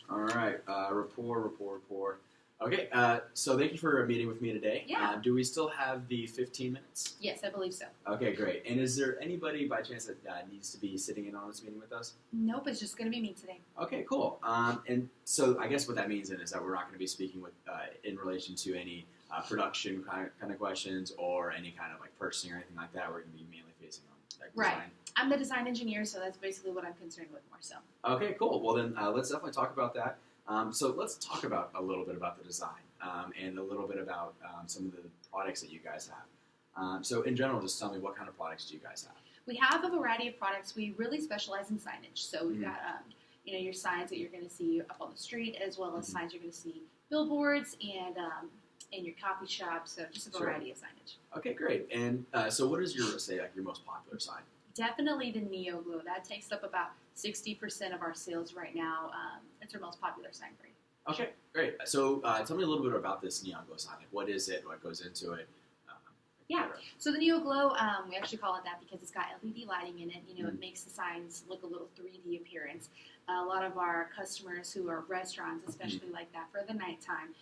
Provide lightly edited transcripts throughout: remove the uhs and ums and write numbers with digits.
All right. Rapport. Okay. So thank you for meeting with me today. Yeah. Do we still have the 15 minutes? Yes, I believe so. Okay, great. And is there anybody by chance that needs to be sitting in on this meeting with us? Nope, it's just going to be me today. Okay, cool. And so I guess what that means then is that we're not going to be speaking with in relation to any production kind of questions or any kind of like purchasing or anything like that. We're going to be mainly facing on like design. Right. I'm the design engineer, so that's basically what I'm concerned with more so. Okay, cool. Well, then let's definitely talk about that. So let's talk about a little bit about the design and a little bit about some of the products that you guys have. So in general, just tell me, what kind of products do you guys have? We have a variety of products. We really specialize in signage. So we've got your signs that you're going to see up on the street, as well as signs you're going to see billboards and in your coffee shop. So just a variety of signage. Okay, great. And so what is your most popular sign? Definitely the Neo Glow. That takes up about 60% of our sales right now. It's our most popular sign brand. Okay, great. So tell me a little bit about this Neon Glow sign. Like, what is it? What goes into it? Yeah. So the Neo Glow, we actually call it that because it's got LED lighting in it. It makes the signs look a little 3D appearance. A lot of our customers who are restaurants, especially like that for the nighttime,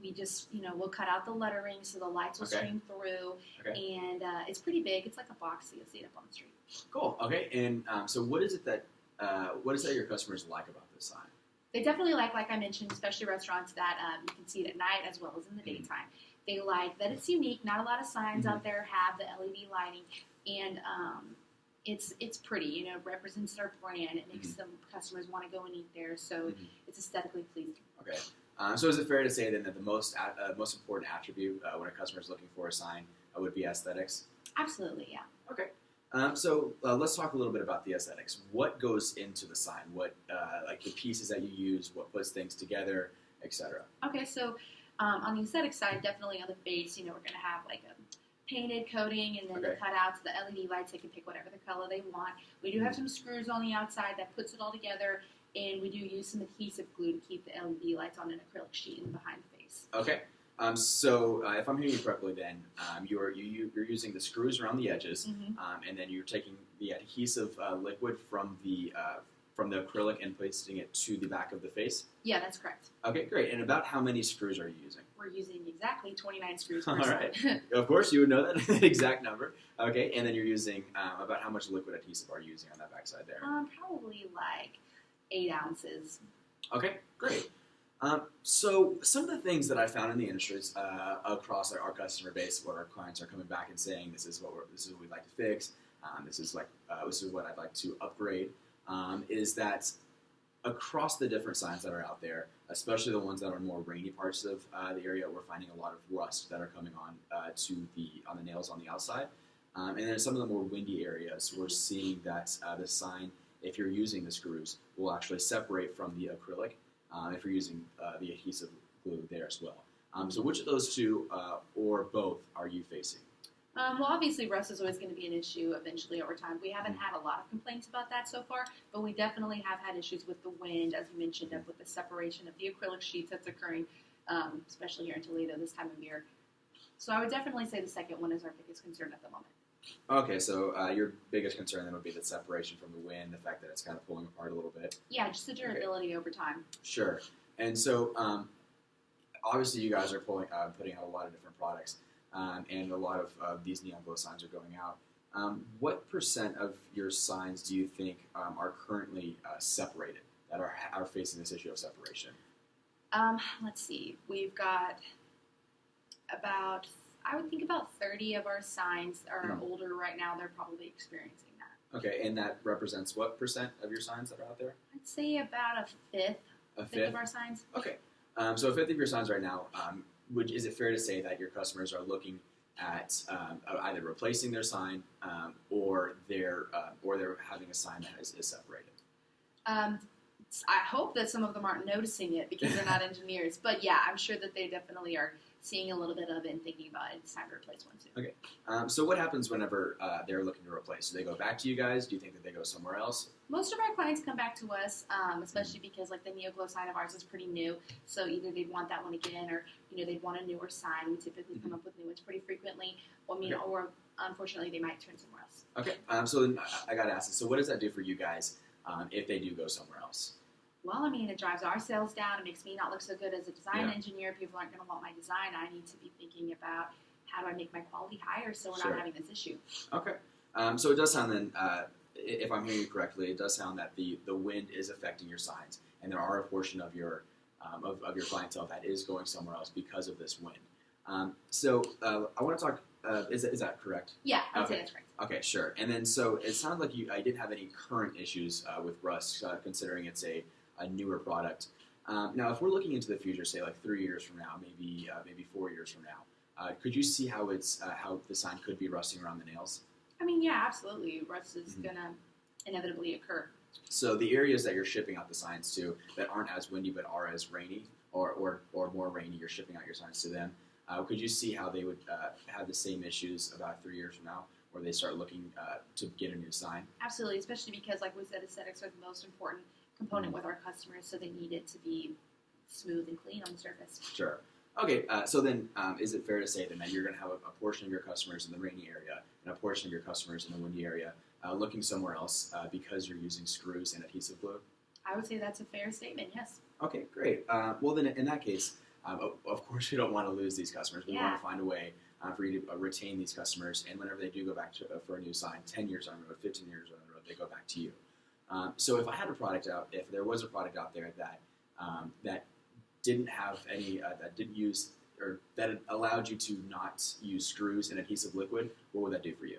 we just, we'll cut out the lettering so the lights will stream through, and it's pretty big. It's like a box, so you'll see it up on the street. Cool. Okay. And so what is it that your customers like about this sign? They definitely like I mentioned, especially restaurants that you can see it at night as well as in the daytime. They like that it's unique. Not a lot of signs out there have the LED lighting, and it's pretty. It represents our brand. It makes some customers want to go and eat there, so it's aesthetically pleasing. Okay. So is it fair to say then that the most important attribute when a customer is looking for a sign would be aesthetics? Absolutely, yeah. Okay. So let's talk a little bit about the aesthetics. What goes into the sign? What like the pieces that you use? What puts things together, etc. Okay, so on the aesthetic side, definitely on the base, we're going to have like a painted coating, and then the cutouts, the LED lights. They can pick whatever the color they want. We do have some screws on the outside that puts it all together. And we do use some adhesive glue to keep the LED lights on an acrylic sheet in behind the face. Okay. So if I'm hearing you correctly, then you're using the screws around the edges, and then you're taking the adhesive liquid from the acrylic and placing it to the back of the face? Yeah, that's correct. Okay, great. And about how many screws are you using? We're using exactly 29 screws. All right. Of course, you would know that exact number. Okay, and then you're using about how much liquid adhesive are you using on that backside there? Probably like 8 ounces. Okay, great. So some of the things that I found in the industry across our customer base, where our clients are coming back and saying, this is what we'd like to fix, this is what I'd like to upgrade, is that across the different signs that are out there, especially the ones that are more rainy parts of the area, we're finding a lot of rust that are coming on the nails on the outside, and then some of the more windy areas, we're seeing that the sign, if you're using the screws, will actually separate from the acrylic if you're using the adhesive glue there as well. So which of those two or both are you facing? Well, obviously, rust is always going to be an issue eventually over time. We haven't had a lot of complaints about that so far, but we definitely have had issues with the wind, as you mentioned, with the separation of the acrylic sheets that's occurring, especially here in Toledo this time of year. So I would definitely say the second one is our biggest concern at the moment. Okay, so your biggest concern then would be the separation from the wind, the fact that it's kind of pulling apart a little bit. Yeah, just the durability over time. Sure. And so obviously you guys are putting out a lot of different products, and a lot of these neon glow signs are going out. What % of your signs do you think are currently separated, that are facing this issue of separation? Let's see. We've got about 30 of our signs are older right now. They're probably experiencing that. Okay, and that represents what % of your signs that are out there? I'd say about a fifth. A fifth of our signs. Okay. So a fifth of your signs right now, is it fair to say that your customers are looking at either replacing their sign or they're having a sign that is separated? I hope that some of them aren't noticing it because they're not engineers. But yeah, I'm sure that they definitely are seeing a little bit of it and thinking about it. It's time to replace one soon. Okay. So what happens whenever they're looking to replace? Do they go back to you guys? Do you think that they go somewhere else? Most of our clients come back to us, especially because like the Neo Glow sign of ours is pretty new. So either they'd want that one again, or they'd want a newer sign. We typically come up with new ones pretty frequently. Or unfortunately, they might turn somewhere else. Okay. So then I got to ask this. So what does that do for you guys if they do go somewhere else? Well, I mean, it drives our sales down. It makes me not look so good as a design Yeah. engineer. People aren't going to want my design. I need to be thinking about how do I make my quality higher so we're Sure. not having this issue. Okay. So it does sound then, if I'm hearing you correctly, it does sound that the wind is affecting your signs, and there are a portion of your of your clientele that is going somewhere else because of this wind. So I want to talk. Is that correct? Yeah, I would Okay. say that's right. Okay, sure. And then so it sounds like I didn't have any current issues with Rust, considering it's a newer product. Now, if we're looking into the future, say like 3 years from now, maybe 4 years from now, could you see how how the sign could be rusting around the nails? I mean, yeah, absolutely. Rust is Mhm. going to inevitably occur. So the areas that you're shipping out the signs to that aren't as windy but are as rainy or more rainy, you're shipping out your signs to them. Could you see how they would have the same issues about 3 years from now, where they start looking to get a new sign? Absolutely, especially because, like we said, aesthetics are the most important component with our customers, so they need it to be smooth and clean on the surface. Sure. Okay, so then is it fair to say then that you're going to have a portion of your customers in the rainy area and a portion of your customers in the windy area looking somewhere else because you're using screws and adhesive glue? I would say that's a fair statement, yes. Okay, great. Well, then in that case, of course, we don't want to lose these customers. We want to find a way for you to retain these customers, and whenever they do go back for a new sign, 10 years on the road, 15 years on the road, they go back to you. So if I had a product out, if there was a product out there that that didn't have any, that didn't use, or that allowed you to not use screws and adhesive liquid, what would that do for you?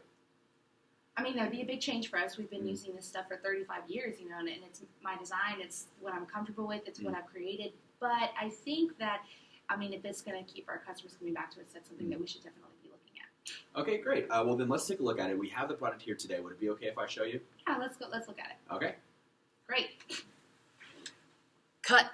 I mean, that would be a big change for us. We've been Mm. using this stuff for 35 years, and it's my design. It's what I'm comfortable with. It's what I've created. But I think that, I mean, if it's going to keep our customers coming back to us, that's something that we should definitely be looking at. Okay, great. Well, then let's take a look at it. We have the product here today. Would it be okay if I show you? Yeah, let's go. Let's look at it. Okay. Great. Cut.